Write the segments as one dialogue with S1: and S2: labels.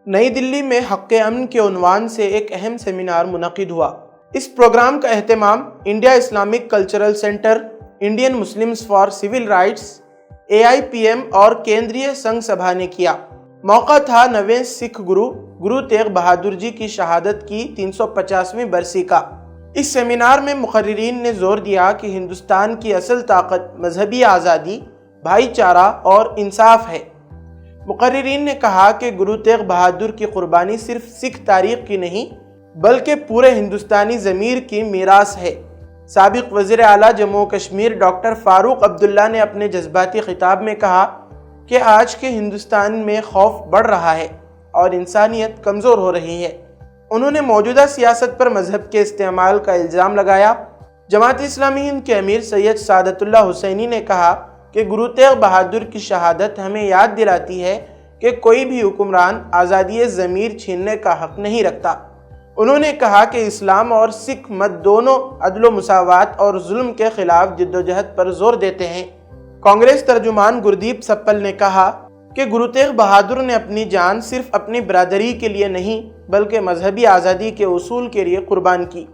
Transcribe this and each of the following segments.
S1: نئی دلی میں حق امن کے عنوان سے ایک اہم سیمینار منعقد ہوا۔ اس پروگرام کا اہتمام India Islamic cultural centre, Indian Muslims for civil rights, AIPM اور کیندری سنگھ سبھا نے کیا۔ موقع تھا 9ویں سکھ گرو تیغ بہادر جی کی شہادت کی 350ویں برسی کا۔ اس سیمینار میں مقررین نے زور دیا کہ ہندوستان کی اصل طاقت مذہبی آزادی، بھائی چارہ اور انصاف ہے۔ مقررین نے کہا کہ گرو تیغ بہادر کی قربانی صرف سکھ تاریخ کی نہیں بلکہ پورے ہندوستانی ضمیر کی میراث ہے۔ سابق وزیر اعلیٰ جموں و کشمیر ڈاکٹر فاروق عبداللہ نے اپنے جذباتی خطاب میں کہا کہ آج کے ہندوستان میں خوف بڑھ رہا ہے اور انسانیت کمزور ہو رہی ہے۔ انہوں نے موجودہ سیاست پر مذہب کے استعمال کا الزام لگایا۔ جماعت اسلامی ہند کے امیر سید سعادت اللہ حسینی نے کہا کہ گرو تیغ بہادر کی شہادت ہمیں یاد دلاتی ہے کہ کوئی بھی حکمران آزادی ضمیر چھیننے کا حق نہیں رکھتا۔ انہوں نے کہا کہ اسلام اور سکھ مت دونوں عدل و مساوات اور ظلم کے خلاف جدوجہد پر زور دیتے ہیں۔ کانگریس ترجمان گردیپ سپل نے کہا کہ گرو تیغ بہادر نے اپنی جان صرف اپنی برادری کے لیے نہیں بلکہ مذہبی آزادی کے اصول کے لیے قربان کی۔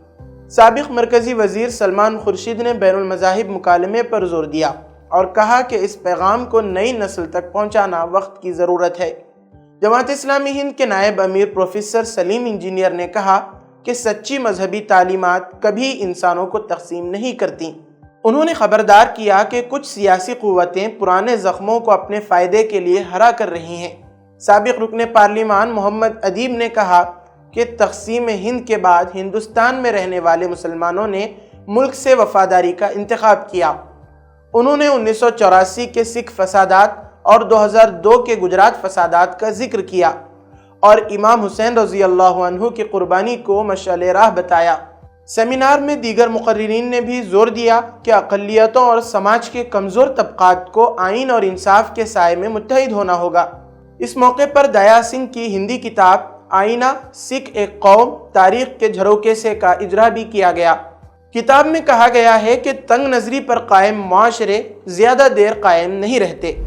S1: سابق مرکزی وزیر سلمان خورشید نے بین المذاہب مکالمے پر زور دیا اور کہا کہ اس پیغام کو نئی نسل تک پہنچانا وقت کی ضرورت ہے۔ جماعت اسلامی ہند کے نائب امیر پروفیسر سلیم انجینئر نے کہا کہ سچی مذہبی تعلیمات کبھی انسانوں کو تقسیم نہیں کرتی۔ انہوں نے خبردار کیا کہ کچھ سیاسی قوتیں پرانے زخموں کو اپنے فائدے کے لیے ہرا کر رہی ہیں۔ سابق رکن پارلیمان محمد ادیب نے کہا کہ تقسیم ہند کے بعد ہندوستان میں رہنے والے مسلمانوں نے ملک سے وفاداری کا انتخاب کیا۔ انہوں نے 1984 کے سکھ فسادات اور 2002 کے گجرات فسادات کا ذکر کیا اور امام حسین رضی اللہ عنہ کی قربانی کو مشعل راہ بتایا۔ سیمینار میں دیگر مقررین نے بھی زور دیا کہ اقلیتوں اور سماج کے کمزور طبقات کو آئین اور انصاف کے سائے میں متحد ہونا ہوگا۔ اس موقع پر دیا سنگھ کی ہندی کتاب آئینہ سکھ ایک قوم تاریخ کے جھروکے سے کا اجرا بھی کیا گیا۔ کتاب میں کہا گیا ہے کہ تنگ نظری پر قائم معاشرے زیادہ دیر قائم نہیں رہتے۔